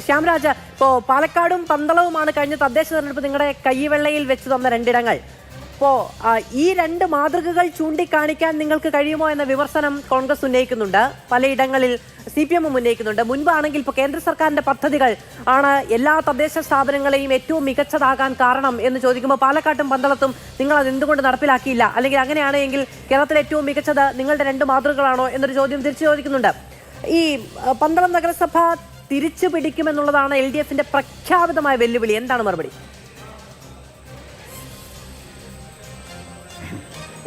ശ്യാംരാജ്, ഇപ്പോൾ പാലക്കാടും പന്തളവുമാണ് കഴിഞ്ഞ തദ്ദേശ തെരഞ്ഞെടുപ്പ് നിങ്ങളുടെ കൈവെള്ളയിൽ വെച്ച് തന്ന രണ്ടിടങ്ങൾ. അപ്പോൾ ഈ രണ്ട് മാതൃകകൾ ചൂണ്ടിക്കാണിക്കാൻ നിങ്ങൾക്ക് കഴിയുമോ എന്ന വിമർശനം കോൺഗ്രസ് ഉന്നയിക്കുന്നുണ്ട്, പലയിടങ്ങളിൽ CPM ഉന്നയിക്കുന്നുണ്ട്. മുൻപാണെങ്കിൽ ഇപ്പോൾ കേന്ദ്ര സർക്കാരിന്റെ പദ്ധതികൾ ആണ് എല്ലാ തദ്ദേശ സ്ഥാപനങ്ങളെയും ഏറ്റവും മികച്ചതാകാൻ കാരണം എന്ന് ചോദിക്കുമ്പോൾ പാലക്കാട്ടും പന്തളത്തും നിങ്ങൾ അത് എന്തുകൊണ്ട് നടപ്പിലാക്കിയില്ല, അല്ലെങ്കിൽ അങ്ങനെയാണെങ്കിൽ കേരളത്തിലെ ഏറ്റവും മികച്ചത് നിങ്ങളുടെ രണ്ട് മാതൃകകളാണോ എന്നൊരു ചോദ്യം തിരിച്ചു ചോദിക്കുന്നുണ്ട്. ഈ പന്തളം നഗരസഭ തിരിച്ചു പിടിക്കുമെന്നുള്ളതാണ് LDFന്റെ പ്രഖ്യാപിതമായ വെല്ലുവിളി. എന്താണ് മറുപടി?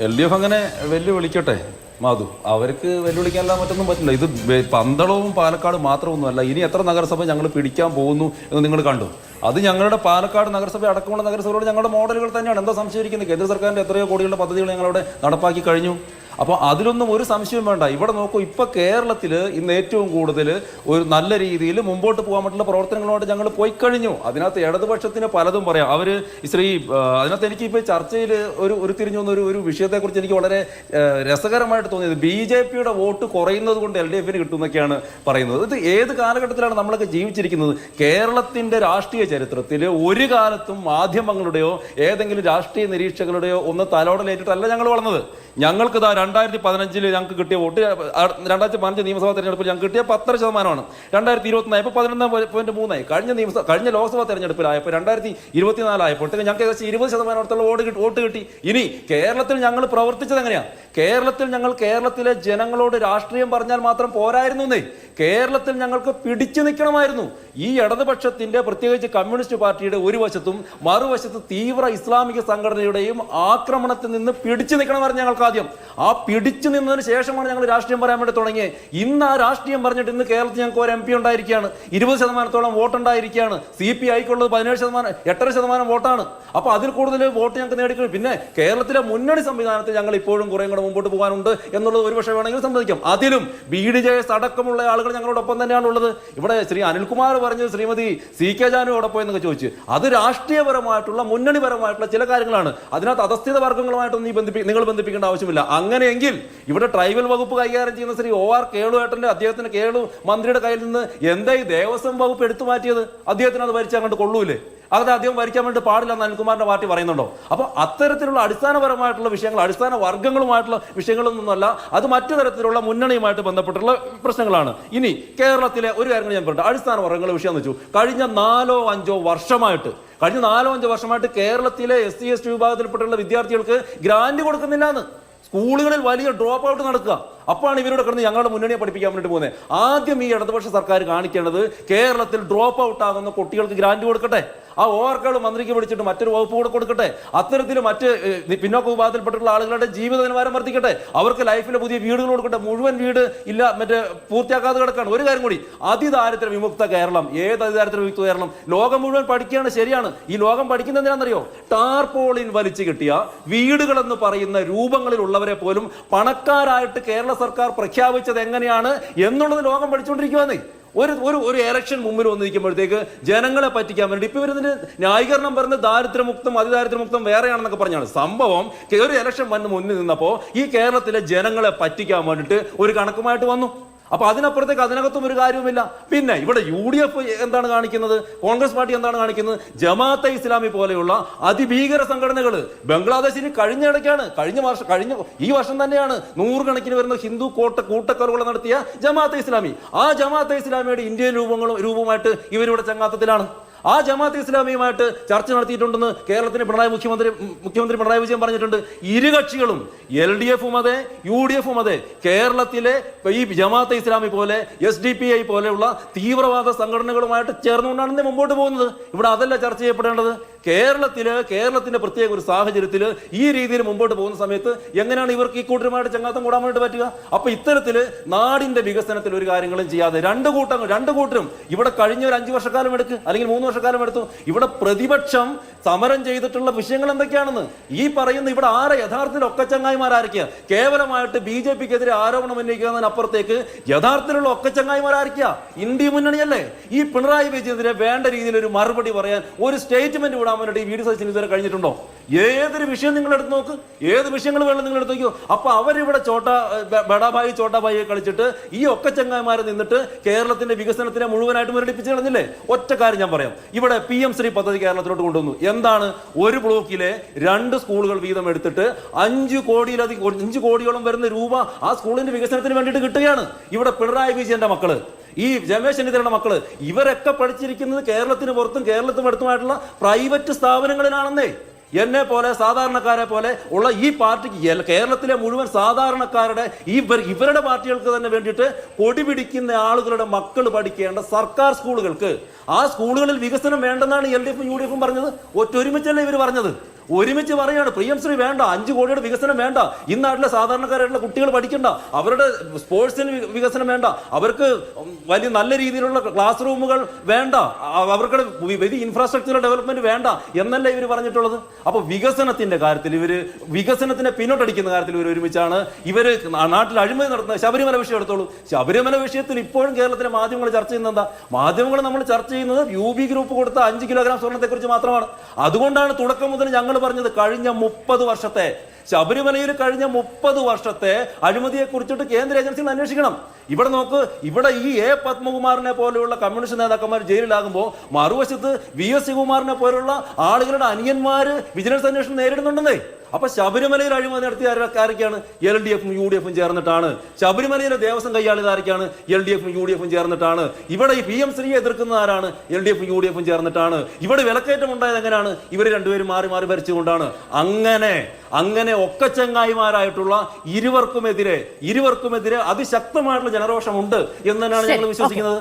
LDF അങ്ങനെ വെല്ലുവിളിക്കട്ടെ മാധു, അവർക്ക് വെല്ലുവിളിക്കാനല്ല മറ്റൊന്നും പറ്റില്ല. ഇത് പന്തളവും പാലക്കാടും മാത്രമൊന്നുമല്ല, ഇനി എത്ര നഗരസഭ ഞങ്ങൾ പിടിക്കാൻ പോകുന്നു എന്ന് നിങ്ങൾ കണ്ടു. അത് ഞങ്ങളുടെ പാലക്കാട് നഗരസഭ അടക്കമുള്ള നഗരസഭകളോട് ഞങ്ങളുടെ മോഡലുകൾ തന്നെയാണ്. എന്താ സംശയിക്കുന്നത്? കേന്ദ്ര സർക്കാരിൻ്റെ എത്രയോ കോടികളുടെ പദ്ധതികൾ ഞങ്ങളവിടെ നടപ്പാക്കി കഴിഞ്ഞു. അപ്പോൾ അതിലൊന്നും ഒരു സംശയവും വേണ്ട. ഇവിടെ നോക്കൂ, ഇപ്പോൾ കേരളത്തിൽ ഇന്ന് ഏറ്റവും കൂടുതൽ ഒരു നല്ല രീതിയിൽ മുമ്പോട്ട് പോകാൻ പറ്റുന്ന പ്രവർത്തനങ്ങളുമായിട്ട് ഞങ്ങൾ പോയി കഴിഞ്ഞു. അതിനകത്ത് ഇടതുപക്ഷത്തിന് പലതും പറയാം. അവർ അതിനകത്ത് എനിക്ക് ഇപ്പോൾ ചർച്ചയിൽ ഒരു തിരിഞ്ഞു വന്ന ഒരു വിഷയത്തെക്കുറിച്ച് എനിക്ക് വളരെ രസകരമായിട്ട് തോന്നിയത്, BJPയുടെ വോട്ട് കുറയുന്നത് കൊണ്ട് LDFന് കിട്ടുമെന്നൊക്കെയാണ് പറയുന്നത്. ഇത് ഏത് കാലഘട്ടത്തിലാണ് നമ്മളൊക്കെ ജീവിച്ചിരിക്കുന്നത്? കേരളത്തിൻ്റെ രാഷ്ട്രീയ ചരിത്രത്തിൽ ഒരു കാലത്തും മാധ്യമങ്ങളുടെയോ ഏതെങ്കിലും രാഷ്ട്രീയ നിരീക്ഷകരുടെയോ ഒന്ന് തലോടലേറ്റിട്ടല്ല ഞങ്ങൾ വളർന്നത്. ഞങ്ങൾക്ക് 2015 ഞങ്ങൾക്ക് കിട്ടിയ വോട്ട് 2015 നിയമസഭാ തെരഞ്ഞെടുപ്പിൽ ഞങ്ങൾക്ക് കിട്ടിയ 10% 2021 ആയപ്പോൾ 11.3. കഴിഞ്ഞ ലോക്സഭാ തെരഞ്ഞെടുപ്പിലായപ്പോൾ 2024 ആയപ്പോൾ ഞങ്ങൾക്ക് ഏകദേശം 20% വോട്ട് കിട്ടി. ഇനി കേരളത്തിൽ ഞങ്ങൾ പ്രവർത്തിച്ചത് എങ്ങനെയാണ്? കേരളത്തിലെ ജനങ്ങളോട് രാഷ്ട്രീയം പറഞ്ഞാൽ മാത്രം പോരായിരുന്നു. കേരളത്തിൽ ഞങ്ങൾക്ക് പിടിച്ചു നിൽക്കണമായിരുന്നു. ഈ ഇടതുപക്ഷത്തിന്റെ, പ്രത്യേകിച്ച് കമ്മ്യൂണിസ്റ്റ് പാർട്ടിയുടെ ഒരു വശത്തും മറുവശത്ത് തീവ്ര ഇസ്ലാമിക സംഘടനയുടെയും ആക്രമണത്തിൽ നിന്ന് പിടിച്ചു നിൽക്കണമായിരുന്നു ഞങ്ങൾക്ക് ആദ്യം. ആ പിടിച്ചു നിന്നതിന് ശേഷമാണ് ഞങ്ങൾ രാഷ്ട്രീയം പറയാൻ വേണ്ടി തുടങ്ങിയത്. ഇന്ന് ആ രാഷ്ട്രീയം പറഞ്ഞിട്ട് ഇന്ന് കേരളത്തിൽ ഞങ്ങൾക്ക് ഒരു MP ഉണ്ടായിരിക്കുകയാണ്, 20% വോട്ടുണ്ടായിരിക്കുകയാണ്. CPIക്കുള്ളത് 8% വോട്ടാണ്. അപ്പോൾ അതിൽ കൂടുതൽ വോട്ട് ഞങ്ങൾക്ക് നേടിക്കണം. പിന്നെ കേരളത്തിലെ മുന്നണി സംവിധാനത്തിൽ ഞങ്ങൾ ഇപ്പോഴും കുറേ കൂടെ മുമ്പോട്ട് പോകാനുണ്ട് എന്നുള്ളത് ഒരുപക്ഷെ വേണമെങ്കിൽ സമ്മതിക്കാം. അതിലും BDJS അടക്കമുള്ള ആളുകൾ ഞങ്ങളോടൊപ്പം തന്നെയാണ് ഉള്ളത്. ഇവിടെ ശ്രീ അനിൽകുമാർ പറഞ്ഞത് ശ്രീമതി CK ജാനുവോടൊപ്പം എന്നൊക്കെ ചോദിച്ചു. അത് രാഷ്ട്രീയപരമായിട്ടുള്ള മുന്നണിപരമായിട്ടുള്ള ചില കാര്യങ്ങളാണ്. അതിനകത്ത് അധസ്ഥിത വർഗ്ഗങ്ങളുമായിട്ടൊന്നും നിങ്ങൾ ബന്ധിപ്പിക്കേണ്ട ആവശ്യമില്ല. അങ്ങനെയെങ്കിൽ ഇവിടെ ട്രൈബൽ വകുപ്പ് കൈകാര്യം ചെയ്യുന്ന ശ്രീ OR കേളുവേട്ടന്റെ, അദ്ദേഹത്തിന്റെ കേളു മന്ത്രിയുടെ കയ്യിൽ നിന്ന് എന്താ ഈ ദേവസ്വം വകുപ്പ് എടുത്തു മാറ്റിയത്? അദ്ദേഹത്തിന് അത് ഭരിച്ചാൽ അങ്ങോട്ട് കൊള്ളൂലേ? അത് അദ്ദേഹം ഭരിക്കാൻ വേണ്ടി പാടില്ലെന്ന് അനിൽകുമാറിന്റെ പാർട്ടി പറയുന്നുണ്ടോ? അപ്പോൾ അത്തരത്തിലുള്ള അടിസ്ഥാനപരമായിട്ടുള്ള വിഷയങ്ങൾ, അടിസ്ഥാന വർഗ്ഗങ്ങളുമായിട്ടുള്ള വിഷയങ്ങളൊന്നുമല്ല, അത് മറ്റു തരത്തിലുള്ള മുന്നണിയുമായിട്ട് ബന്ധപ്പെട്ടുള്ള പ്രശ്നങ്ങളാണ്. ഇനി കേരളത്തിലെ ഒരു കാര്യം ഞാൻ പറഞ്ഞു, അടിസ്ഥാന വർഗ്ഗങ്ങളുടെ വിഷയം എന്ന് വെച്ചു, കഴിഞ്ഞ 4-5 വർഷമായിട്ട് കേരളത്തിലെ SC ST വിഭാഗത്തിൽപ്പെട്ടുള്ള വിദ്യാർത്ഥികൾക്ക് ഗ്രാന്റ് കൊടുക്കുന്നില്ല. സ്കൂളുകളിൽ വലിയ ഡ്രോപ്പ് ഔട്ട് നടക്കുക. അപ്പോഴാണ് ഇവരോട് കിടന്ന് ഞങ്ങളുടെ മുന്നണിയെ പഠിപ്പിക്കാൻ വേണ്ടിയിട്ട് പോകുന്നത്. ആദ്യം ഈ ഇടതുപക്ഷ സർക്കാർ കാണിക്കേണ്ടത്, കേരളത്തിൽ ഡ്രോപ്പ് ഔട്ട് ആകുന്ന കുട്ടികൾക്ക് ഗ്രാന്റ് കൊടുക്കട്ടെ. ആ ഓർക്കൾ മന്ത്രിക്ക് വിളിച്ചിട്ട് മറ്റൊരു വകുപ്പ് കൂടെ കൊടുക്കട്ടെ. അത്തരത്തിൽ മറ്റ് പിന്നോക്ക വിഭാഗത്തിൽപ്പെട്ടുള്ള ആളുകളുടെ ജീവിത നിലവാരം വർദ്ധിക്കട്ടെ. അവർക്ക് ലൈഫിൽ പുതിയ വീടുകൾ കൊടുക്കട്ടെ. മുഴുവൻ വീട് ഇല്ല, പൂർത്തിയാക്കാതെ കിടക്കാണ്. ഒരു കാര്യം കൂടി, അതിദാരിദ്ര്യ വിമുക്ത കേരളം. ഏത് അതിദാരിദ്ര്യ വിമുക്ത കേരളം? ലോകം മുഴുവൻ പഠിക്കുകയാണ്, ശരിയാണ്. ഈ ലോകം പഠിക്കുന്നത് എന്തിനാണെന്നറിയോ? ടാർപോളിൻ വലിച്ചു കിട്ടിയ വീടുകളെന്ന് പറയുന്ന രൂപങ്ങളിലുള്ളവരെ പോലും പണക്കാരായിട്ട് കേരള സർക്കാർ പ്രഖ്യാപിച്ചത് എങ്ങനെയാണ് എന്നുള്ളത് ലോകം പഠിച്ചുകൊണ്ടിരിക്കുകയാണ്. ഒരു ഇലക്ഷൻ മുമ്പിൽ വന്ന് നിൽക്കുമ്പോഴത്തേക്ക് ജനങ്ങളെ പറ്റിക്കാൻ വേണ്ടി ഇപ്പൊ ഇവരിതിന് ന്യായീകരണം പറഞ്ഞ് ദാരിദ്ര്യമുക്തം അതിദാരിദ്ര്യമുക്തം വേറെയാണെന്നൊക്കെ പറഞ്ഞാണ്. സംഭവം ഒരു ഇലക്ഷൻ വന്ന് മുന്നിൽ നിന്നപ്പോൾ ഈ കേരളത്തിലെ ജനങ്ങളെ പറ്റിക്കാൻ വേണ്ടിയിട്ട് ഒരു കണക്കുമായിട്ട് വന്നു. അപ്പൊ അതിനപ്പുറത്തേക്ക് അതിനകത്തും ഒരു കാര്യവുമില്ല. പിന്നെ ഇവിടെ UDF എന്താണ് കാണിക്കുന്നത്? കോൺഗ്രസ് പാർട്ടി എന്താണ് കാണിക്കുന്നത്? ജമാഅത്തെ ഇസ്ലാമി പോലെയുള്ള അതിഭീകര സംഘടനകൾ ബംഗ്ലാദേശിന് ഈ വർഷം തന്നെയാണ് 100 കണക്കിന് വരുന്ന ഹിന്ദു കൂട്ടക്കൊലകൾ നടത്തിയ ജമാഅത്തെ ഇസ്ലാമി. ആ ജമാഅത്തെ ഇസ്ലാമിയുടെ ഇന്ത്യൻ രൂപവുമായിട്ട് ഇവരിവിടെ ചങ്ങാത്തത്തിലാണ്. ആ ജമാഅത്തെ ഇസ്ലാമിയുമായിട്ട് ചർച്ച നടത്തിയിട്ടുണ്ടെന്ന് കേരളത്തിന് മുഖ്യമന്ത്രി പിണറായി വിജയൻ പറഞ്ഞിട്ടുണ്ട്. ഇരു കക്ഷികളും, LDFും അതെ UDFും അതെ, കേരളത്തിലെ ഈ ജമാഅത്തെ ഇസ്ലാമി പോലെ SDPI പോലെയുള്ള തീവ്രവാദ സംഘടനകളുമായിട്ട് ചേർന്നുകൊണ്ടാണ് മുമ്പോട്ട് പോകുന്നത്. ഇവിടെ അതല്ല ചർച്ച ചെയ്യപ്പെടേണ്ടത്. കേരളത്തിന്റെ പ്രത്യേക ഒരു സാഹചര്യത്തിൽ ഈ രീതിയിൽ മുമ്പോട്ട് പോകുന്ന സമയത്ത് എങ്ങനെയാണ് ഇവർക്ക് ഈ കൂട്ടരുമായിട്ട് ചങ്ങാത്തം കൂടാൻ വേണ്ടി പറ്റുക? അപ്പൊ ഇത്തരത്തില് നാടിന്റെ വികസനത്തിൽ ഒരു കാര്യങ്ങളും ചെയ്യാതെ രണ്ട് കൂട്ടരും ഇവിടെ കഴിഞ്ഞ ഒരു 5 വർഷക്കാലം എടുക്ക്, അല്ലെങ്കിൽ 3 വർഷക്കാലം എടുത്തു. ഇവിടെ പ്രതിപക്ഷം സമരം ചെയ്തിട്ടുള്ള വിഷയങ്ങൾ എന്തൊക്കെയാണെന്ന് ഈ പറയുന്ന ഇവിടെ ആരെ യഥാർത്ഥത്തിൽ ഒക്കച്ചങ്ങായിമാരായിരിക്കുക? കേവലമായിട്ട് BJP-ക്കെതിരെ ആരോപണം ഉന്നയിക്കുന്നതിനപ്പുറത്തേക്ക് യഥാർത്ഥത്തിലുള്ള ഒക്കച്ചങ്ങായിമാരായിരിക്കുക ഇന്ത്യ മുന്നണിയല്ലേ? ഈ പിണറായി വിജയനെതിരെ വേണ്ട രീതിയിൽ ഒരു മറുപടി പറയാൻ, ഒരു സ്റ്റേറ്റ്മെന്റ് വിടാൻ വേണ്ടി VD സതീശന് ഇതുവരെ കഴിഞ്ഞിട്ടുണ്ടോ? ഏതൊരു വിഷയം നിങ്ങൾ എടുത്ത് നോക്ക്, ഏത് വിഷയങ്ങൾ വേണം നിങ്ങൾ എടുത്ത് നോക്കിയോ. അപ്പൊ അവരിവിടെ ബഡാഭായി ചോട്ടാഭായിയെ കളിച്ചിട്ട് ഈ ഒക്കച്ചങ്ങായിമാരെ നിന്നിട്ട് കേരളത്തിന്റെ വികസനത്തിനെ മുഴുവനായിട്ട് മുരടിപ്പിച്ച് കളഞ്ഞില്ലേ? ഒറ്റ കാര്യം ഞാൻ പറയാം. ഇവിടെ PM ശ്രീ പദ്ധതി കേരളത്തിലോട്ട് കൊണ്ടുവന്നു. എന്താണ്? ഒരു ബ്ലോക്കിലെ 2 സ്കൂളുകൾ വീതം എടുത്തിട്ട് 5 കോടിയോളം വരുന്ന രൂപ ആ സ്കൂളിന്റെ വികസനത്തിന് വേണ്ടിയിട്ട് കിട്ടുകയാണ്. ഇവിടെ പിണറായി വിജയന്റെ മക്കള്, ഈ രമേശ് ചെന്നിത്തലയുടെ മക്കള്, ഇവരൊക്കെ പഠിച്ചിരിക്കുന്നത് കേരളത്തിന് പുറത്തും കേരളത്തിന് അടുത്തുമായിട്ടുള്ള പ്രൈവറ്റ് സ്ഥാപനങ്ങളിലാണെന്നേ. എന്നെ പോലെ സാധാരണക്കാരെ പോലെ ഉള്ള ഈ പാർട്ടിക്ക് കേരളത്തിലെ മുഴുവൻ സാധാരണക്കാരുടെ ഇവരുടെ പാർട്ടികൾക്ക് തന്നെ വേണ്ടിയിട്ട് കൊടി പിടിക്കുന്ന ആളുകളുടെ മക്കൾ പഠിക്കേണ്ട സർക്കാർ സ്കൂളുകൾക്ക്, ആ സ്കൂളുകളിൽ വികസനം വേണ്ടെന്നാണ് LDF-ഉം UDF-ഉം പറഞ്ഞത്. ഒരുമിച്ചല്ലേ ഇവർ പറഞ്ഞത്? ഒരുമിച്ച് പറയാണ് PM ശ്രീ വേണ്ട, 5 കോടിയുടെ വികസനം വേണ്ട, ഈ നാട്ടിലെ സാധാരണക്കാരായിട്ടുള്ള കുട്ടികൾ പഠിക്കണ്ട, അവരുടെ സ്പോർട്സിന് വികസനം വേണ്ട, അവർക്ക് വലിയ നല്ല രീതിയിലുള്ള ക്ലാസ് റൂമുകൾ വേണ്ട, അവർക്ക് വലിയ ഇൻഫ്രാസ്ട്രക്ചറൽ ഡെവലപ്മെന്റ് വേണ്ട എന്നല്ലേ ഇവർ പറഞ്ഞിട്ടുള്ളത്. അപ്പൊ വികസനത്തിന്റെ കാര്യത്തിൽ വികസനത്തിനെ പിന്നോട്ടടിക്കുന്ന കാര്യത്തിൽ ഇവർ ഒരുമിച്ചാണ്. ഇവര് നാട്ടിൽ അഴിമതി നടത്തുന്നത്. ശബരിമല വിഷയം എടുത്തോളൂ. ശബരിമല വിഷയത്തിൽ ഇപ്പോഴും കേരളത്തിലെ മാധ്യമങ്ങൾ ചർച്ച ചെയ്യുന്നത് എന്താ? മാധ്യമങ്ങൾ നമ്മൾ ചർച്ച ചെയ്യുന്നത് UB ഗ്രൂപ്പ് കൊടുത്ത 5 കിലോഗ്രാം സ്വർണ്ണത്തെ കുറിച്ച് മാത്രമാണ്. അതുകൊണ്ടാണ് തുടക്കം മുതൽ ഞങ്ങൾ പറഞ്ഞത് കഴിഞ്ഞ 30 വർഷത്തെ ശബരിമലയിൽ കഴിഞ്ഞ 30 വർഷത്തെ അഴിമതിയെ കുറിച്ചിട്ട് കേന്ദ്ര ഏജൻസികൾ അന്വേഷിക്കണം. ഇവിടെ നോക്ക്, ഇവിടെ ഈ A പത്മകുമാറിനെ പോലെയുള്ള കമ്മ്യൂണിസ്റ്റ് നേതാക്കന്മാർ ജയിലിലാകുമ്പോൾ മറുവശത്ത് VS ശിവകുമാറിനെ പോലുള്ള ആളുകളുടെ അനിയന്മാര് വിജിലൻസ് അന്വേഷണം നേരിടുന്നുണ്ടെന്നേ. അപ്പൊ ശബരിമലയിൽ അഴിമതി നടത്തിയ ആരൊക്കെയാണ്? LDF-ഉം UDF-ഉം ചേർന്നിട്ടാണ്. ശബരിമലയിലെ ദേവസ്വം കൈയാളിത് ആരൊക്കെയാണ്? LDF-ഉം UDF-ഉം ചേർന്നിട്ടാണ്. ഇവിടെ ഈ PM ശ്രീയെ എതിർക്കുന്ന ആരാണ്? LDF-ഉം UDF-ഉം ചേർന്നിട്ടാണ്. ഇവിടെ വിലക്കയറ്റം ഉണ്ടായത് എങ്ങനെയാണ്? ഇവർ രണ്ടുപേരും മാറി മാറി ഭരിച്ചുകൊണ്ടാണ്. അങ്ങനെ ഒക്കച്ചങ്ങായിമാരായിട്ടുള്ള ഇരുവർക്കുമെതിരെ അതിശക്തമായിട്ടുള്ള ജനരോഷമുണ്ട് എന്ന് തന്നെയാണ് ഞങ്ങൾ വിശ്വസിക്കുന്നത്.